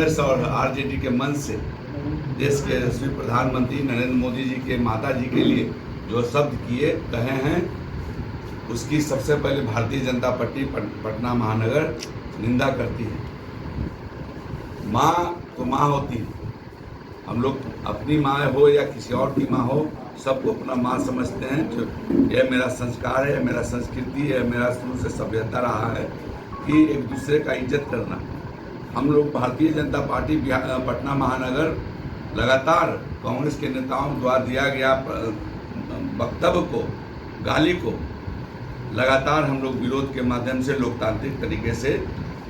कांग्रेस और आरजेडी के मंच से देश के यशस्वी प्रधानमंत्री नरेंद्र मोदी जी के माता जी के लिए जो शब्द कहे हैं, उसकी सबसे पहले भारतीय जनता पार्टी पटना महानगर निंदा करती है। माँ तो माँ होती है, हम लोग अपनी माँ हो या किसी और की माँ हो, सबको अपना माँ समझते हैं। जो यह मेरा संस्कार है, मेरा संस्कृति है, मेरा शुरू से सभ्यता रहा है कि एक दूसरे का इज्जत करना। हम लोग भारतीय जनता पार्टी पटना महानगर लगातार कांग्रेस के नेताओं द्वारा दिया गया वक्तव्य को, गाली को लगातार हम लोग विरोध के माध्यम से लोकतांत्रिक तरीके से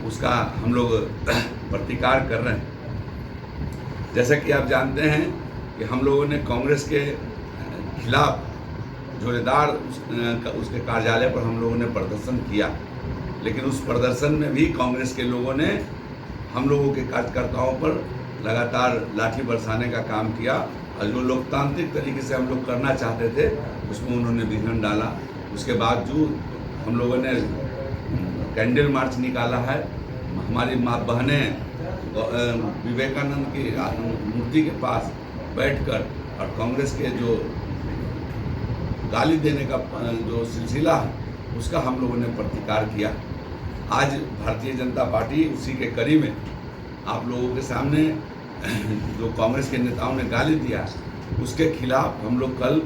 उसका हम लोग प्रतिकार कर रहे हैं। जैसा कि आप जानते हैं कि हम लोगों ने कांग्रेस के खिलाफ जोरदार उसके कार्यालय पर हम लोगों ने प्रदर्शन किया, लेकिन उस प्रदर्शन में भी कांग्रेस के लोगों ने हम लोगों के कार्यकर्ताओं पर लगातार लाठी बरसाने का काम किया और जो लोकतांत्रिक तरीके से हम लोग करना चाहते थे उसमें उन्होंने विघ्न डाला। उसके बावजूद हम लोगों ने कैंडल मार्च निकाला है। हमारी माँ बहनें विवेकानंद की मूर्ति के पास बैठकर और कांग्रेस के जो गाली देने का जो सिलसिला है उसका हम लोगों ने प्रतिकार किया। आज भारतीय जनता पार्टी उसी के कड़ी में आप लोगों के सामने जो कांग्रेस के नेताओं ने गाली दिया उसके खिलाफ हम लोग कल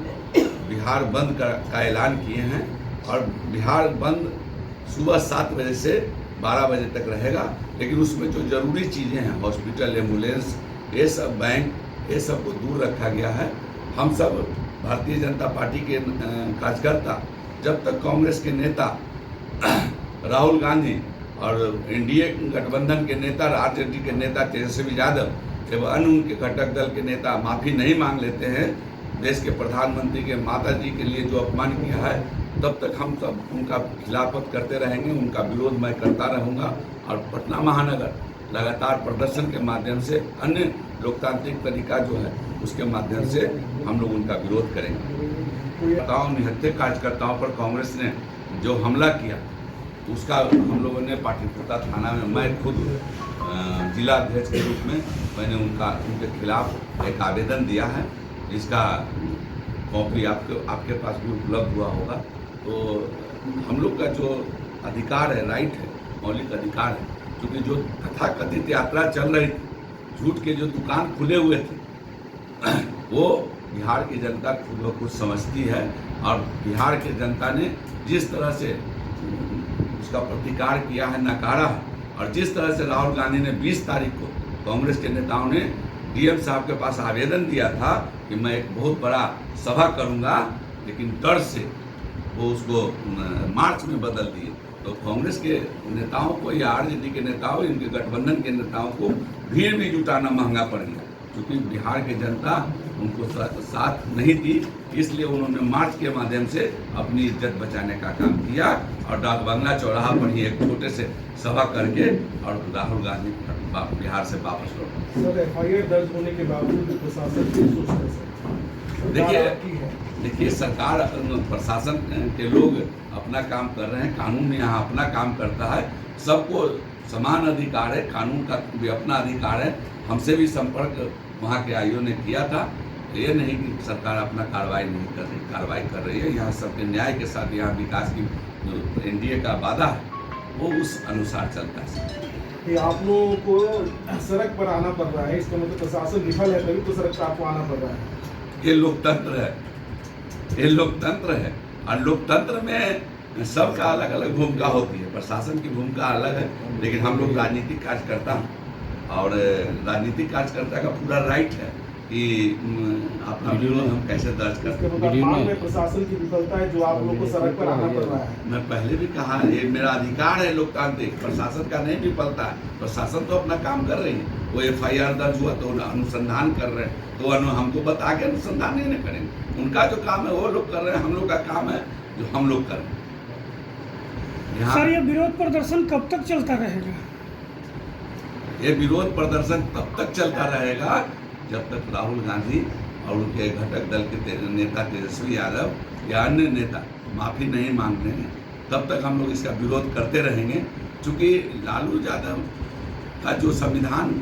बिहार बंद का ऐलान किए हैं और बिहार बंद सुबह 7 बजे से 12 बजे तक रहेगा। लेकिन उसमें जो ज़रूरी चीज़ें हैं, हॉस्पिटल, एम्बुलेंस, ये सब, बैंक, ये सब को दूर रखा गया है। हम सब भारतीय जनता पार्टी के कार्यकर्ता जब तक कांग्रेस के नेता राहुल गांधी और एनडीए गठबंधन के नेता, आरजेडी के नेता तेजस्वी यादव एवं अन्य उनके घटक दल के नेता माफ़ी नहीं मांग लेते हैं देश के प्रधानमंत्री के माता जी के लिए जो अपमान किया है, तब तक हम सब उनका खिलाफत करते रहेंगे, उनका विरोध मैं करता रहूँगा। और पटना महानगर लगातार प्रदर्शन के माध्यम से, अन्य लोकतांत्रिक तरीका जो है उसके माध्यम से हम लोग उनका विरोध करेंगे। निहत्थे कार्यकर्ताओं पर कांग्रेस ने जो हमला किया उसका हम लोगों ने पाटलिपुत्र थाना में, मैं खुद जिला अध्यक्ष के रूप में मैंने उनके खिलाफ एक आवेदन दिया है, जिसका कॉपी आपके पास भी उपलब्ध हुआ होगा। तो हम लोग का जो अधिकार है, राइट है, मौलिक अधिकार है, क्योंकि जो तथाकथित यात्रा चल रही थी, झूठ के जो दुकान खुले हुए थे, वो बिहार की जनता खुद ब खुद समझती है। और बिहार की जनता ने जिस तरह से उसका प्रतिकार किया है, नकारा है, और जिस तरह से राहुल गांधी ने 20 तारीख को कांग्रेस के नेताओं ने डीएम साहब के पास आवेदन दिया था कि मैं एक बहुत बड़ा सभा करूंगा, लेकिन डर से वो उसको मार्च में बदल दिए। तो कांग्रेस के नेताओं को या आरजेडी के नेताओं, इनके गठबंधन के नेताओं को भीड़ भी जुटाना महंगा पड़ गया, क्योंकि बिहार की जनता उनको साथ नहीं दी। इसलिए उन्होंने मार्च के माध्यम से अपनी इज्जत बचाने का काम किया और डाक बंगला चौराहा पर ही एक छोटे से सभा करके और राहुल गांधी बिहार से वापस लौटे। सर, एफआईआर दर्ज होने के बावजूद प्रशासन की सोच है। देखिए सरकार, प्रशासन के लोग अपना काम कर रहे हैं, कानून यहाँ अपना काम करता है, सबको समान अधिकार है, कानून का भी अपना अधिकार है। हमसे भी संपर्क वहाँ के आईओ ने किया था। ये नहीं कि सरकार अपना कार्रवाई नहीं कर रही, कार्रवाई कर रही है। यहाँ सबके न्याय के साथ यहाँ विकास की जो एनडीए का वादा है वो उस अनुसार चलता है। कि आप लोगों को सड़क पर आना पड़ रहा है, इसका मतलब प्रशासन विफल है, तभी तो सड़क पर आपको आना पड़ रहा है। ये लोकतंत्र है, ये लोकतंत्र है, और लोकतंत्र में सबका अलग अलग भूमिका होती है। प्रशासन की भूमिका अलग है, लेकिन हम लोग राजनीतिक कार्यकर्ता हैं और राजनीतिक कार्यकर्ता का पूरा राइट है कि अपना विरोध हम कैसे दर्ज करते हैं। प्रशासन की विफलता है जो आप लोगों को सड़क पर आना पड़ रहा है। मैं पहले भी कहा, ये मेरा अधिकार है लोकतांत्रिक, प्रशासन का नहीं विफलता है। प्रशासन तो अपना काम कर रही है, वो एफआईआर दर्ज हुआ तो अनुसंधान कर रहे हैं, तो हमको बता के अनुसंधान नहीं करेंगे। उनका जो काम है वो लोग कर रहे हैं, हम लोग का काम है जो हम लोग कर रहे हैं। सर, ये विरोध प्रदर्शन कब तक चलता रहेगा? ये विरोध प्रदर्शन तब तक चलता रहेगा जब तक राहुल गांधी और उनके घटक दल के नेता तेजस्वी यादव या अन्य नेता माफ़ी नहीं मांग रहे हैं, तब तक हम लोग इसका विरोध करते रहेंगे। क्योंकि लालू यादव का जो संविधान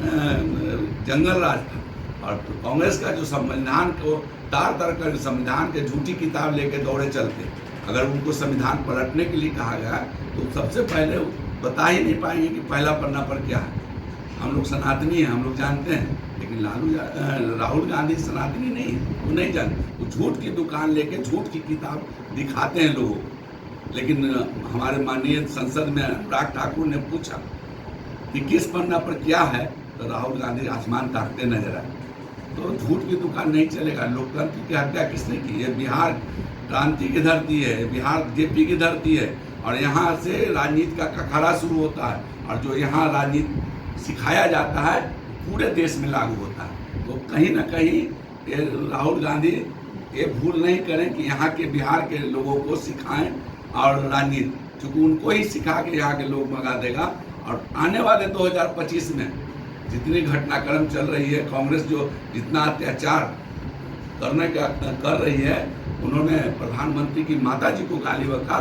जंगल राज था, और कांग्रेस का जो संविधान को तार तार कर संविधान के झूठी किताब लेके दौड़े चलते, अगर उनको संविधान पलटने के लिए कहा गया तो सबसे पहले बता ही नहीं पाएंगे कि पहला पन्ना पर क्या है। हम लोग सनातनी हैं, हम लोग जानते हैं, लेकिन राहुल गांधी सनातनी नहीं है, वो नहीं जानते। वो झूठ की दुकान लेके झूठ की किताब दिखाते हैं लोगों को। लेकिन हमारे माननीय संसद में अनुराग ठाकुर ने पूछा कि किस पन्ना पर क्या है, तो राहुल गांधी आसमान ताकते नजर आए। तो झूठ की दुकान नहीं चलेगा। लोकतंत्र की हत्या किसने की है? बिहार क्रांति की धरती है, बिहार जेपी की धरती है, और यहाँ से राजनीति का अखाड़ा शुरू होता है, और जो यहाँ राजनीति सिखाया जाता है पूरे देश में लागू होता है। तो कहीं ना कहीं ये राहुल गांधी ये भूल नहीं करें कि यहाँ के बिहार के लोगों को सिखाएं, और राजनीति क्योंकि उनको ही सिखा के यहाँ के लोग मंगा देगा। और आने वाले 2025 में जितनी घटनाक्रम चल रही है, कांग्रेस जो जितना अत्याचार करने का कर रही है, उन्होंने प्रधानमंत्री की माता जी को गाली बका।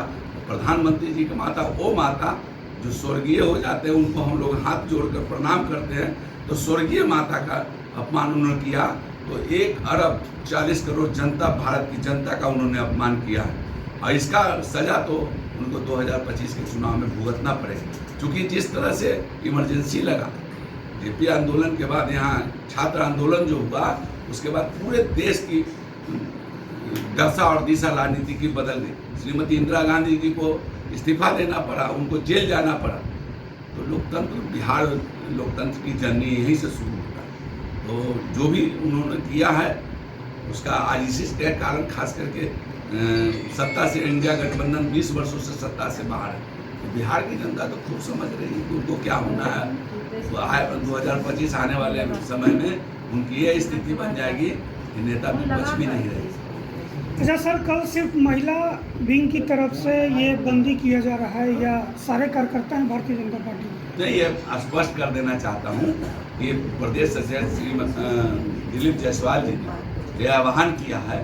प्रधानमंत्री जी की माता वो माता जो स्वर्गीय हो जाते हैं, उनको हम लोग हाथ जोड़कर प्रणाम करते हैं। तो स्वर्गीय माता का अपमान उन्होंने किया, तो 1 अरब 40 करोड़ जनता, भारत की जनता का उन्होंने अपमान किया है, और इसका सजा तो उनको 2025 के चुनाव में भुगतना पड़ेगा। क्योंकि जिस तरह से इमरजेंसी लगा, जेपी आंदोलन के बाद यहाँ छात्र आंदोलन जो हुआ, उसके बाद पूरे देश की दशा और दिशा राजनीति की बदल गई। श्रीमती इंदिरा गांधी जी को इस्तीफा देना पड़ा, उनको जेल जाना पड़ा। तो लोकतंत्र, बिहार लोकतंत्र की जर्नी यहीं से शुरू होता है। तो जो भी उन्होंने किया है उसका आज इसी के कारण खास करके सत्ता से इंडिया गठबंधन 20 वर्षों से सत्ता से बाहर है। तो बिहार की जनता तो खूब समझ रही है कि उनको क्या होना है। तो 2025 आने वाले समय में उनकी ये स्थिति बन जाएगी कि नेता भी बच भी नहीं रहे। अच्छा सर, कल सिर्फ महिला विंग की तरफ से ये बंदी किया जा रहा है या सारे कार्यकर्ता हैं भारतीय जनता पार्टी? नहीं, ये स्पष्ट कर देना चाहता हूँ कि प्रदेश अध्यक्ष श्री दिलीप जायसवाल जी ने यह आह्वान किया है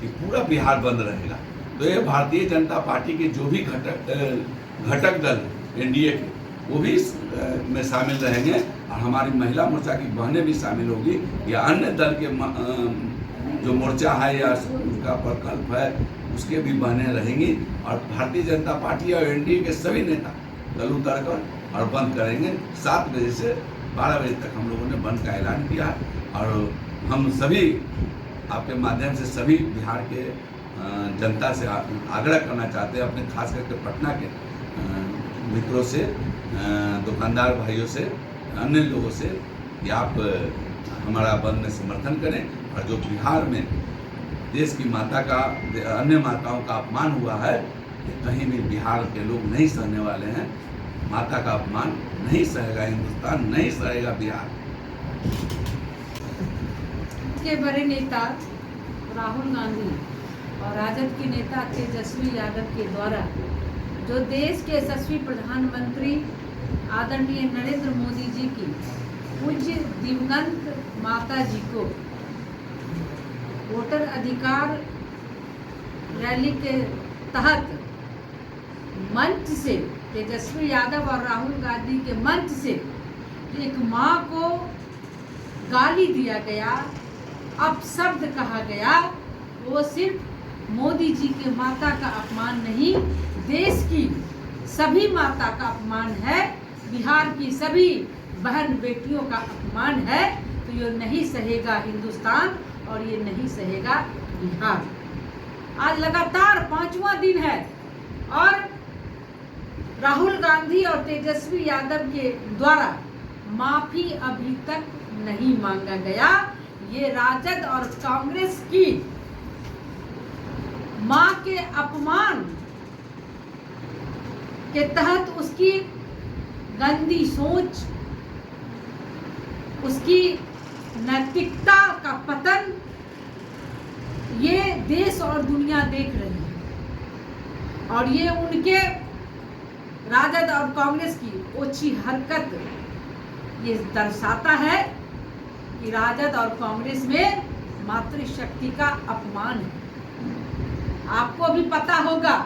कि पूरा बिहार बंद रहेगा। तो ये भारतीय जनता पार्टी के जो भी घटक दल एनडीए के, वो भी में शामिल रहेंगे, और हमारी महिला मोर्चा की बहनें भी शामिल होगी, या अन्य दल के जो मोर्चा है या उनका प्रकल्प है उसके भी बहनें रहेंगी। और भारतीय जनता पार्टी और एनडीए के सभी नेता दल उतर कर और बंद करेंगे। 7 बजे से 12 बजे तक हम लोगों ने बंद का ऐलान किया, और हम सभी आपके माध्यम से सभी बिहार के जनता से आग्रह करना चाहते हैं, अपने खास करके पटना के मित्रों से, दुकानदार भाइयों से, अन्य लोगों से कि आप हमारा बंद में समर्थन करें। और जो बिहार में देश की माता का, अन्य माताओं का अपमान हुआ है, कहीं भी बिहार के लोग नहीं सहने वाले हैं। माता का अपमान नहीं सहेगा हिंदुस्तान, नहीं सहेगा बिहार। के बड़े नेता राहुल गांधी और राजद के नेता तेजस्वी यादव के द्वारा जो देश के यशस्वी प्रधानमंत्री आदरणीय नरेंद्र मोदी जी की पूज्य दिवंगत माता जी को वोटर अधिकार रैली के तहत मंच से, तेजस्वी यादव और राहुल गांधी के मंच से एक मां को गाली दिया गया, अपशब्द कहा गया, वो सिर्फ मोदी जी के माता का अपमान नहीं, देश की सभी माता का अपमान है, बिहार की सभी बहन बेटियों का अपमान है। तो ये नहीं सहेगा हिंदुस्तान और ये नहीं सहेगा बिहार। आज लगातार 5वां दिन है और राहुल गांधी और तेजस्वी यादव के द्वारा माफी अभी तक नहीं मांगा गया। ये राजद और कांग्रेस की मां के अपमान के तहत उसकी गंदी सोच, उसकी नैतिकता का पतन ये देश और दुनिया देख रही है। और ये उनके राजद और कांग्रेस की ओछी हरकत ये दर्शाता है कि राजद और कांग्रेस में मातृशक्ति का अपमान है। आपको भी पता होगा,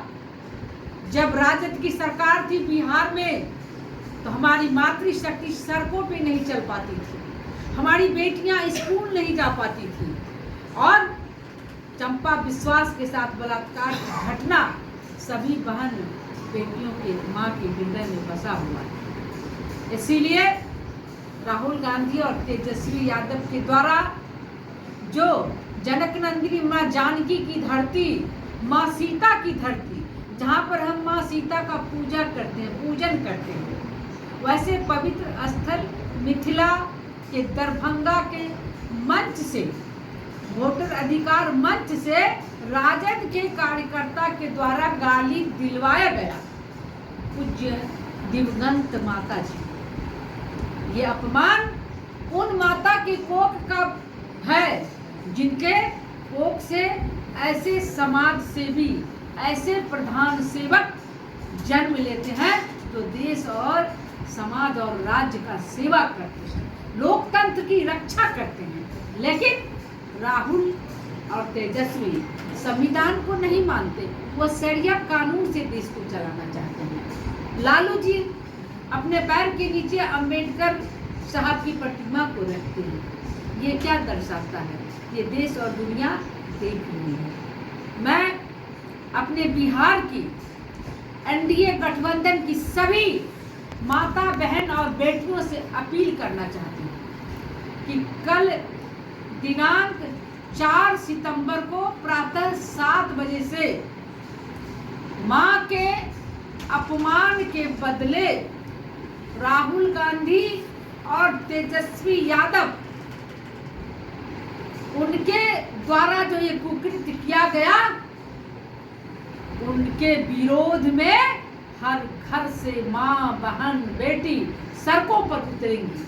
जब राजद की सरकार थी बिहार में तो हमारी मातृशक्ति सड़कों पे नहीं चल पाती थी, हमारी बेटियां स्कूल नहीं जा पाती थी, और चंपा विश्वास के साथ बलात्कार की घटना सभी बहन बेटियों के माँ के हृदय में बसा हुआ है। इसीलिए राहुल गांधी और तेजस्वी यादव के द्वारा जो जनक नंदिनी माँ जानकी की धरती, माँ सीता की धरती, जहाँ पर हम माँ सीता का पूजा करते हैं, पूजन करते हैं, वैसे पवित्र स्थल मिथिला के दरभंगा के मंच से, वोटर अधिकार मंच से राजद के कार्यकर्ता के द्वारा गाली दिलवाया गया पूज्य दिवंगत माता जी। ये अपमान उन माता के कोख का है जिनके कोख से ऐसे समाज सेवी, ऐसे प्रधान सेवक जन्म लेते हैं तो देश और समाज और राज्य का सेवा करते हैं, लोकतंत्र की रक्षा करते हैं। लेकिन राहुल और तेजस्वी संविधान को नहीं मानते, वो शरिया कानून से देश को चलाना चाहते हैं। लालू जी अपने पैर के नीचे अंबेडकर साहब की प्रतिमा को रखते हैं। ये क्या दर्शाता है? ये देश और दुनिया देख रही है। मैं अपने बिहार की एनडीए गठबंधन की सभी माता बहन और बेटियों से अपील करना चाहती हूँ कि कल दिनांक 4 सितंबर को प्रातः 7 बजे से मां के अपमान के बदले राहुल गांधी और तेजस्वी यादव, उनके द्वारा जो ये कुकृत्य किया गया, उनके विरोध में हर घर से मां, बहन, बेटी सड़कों पर उतरेंगी।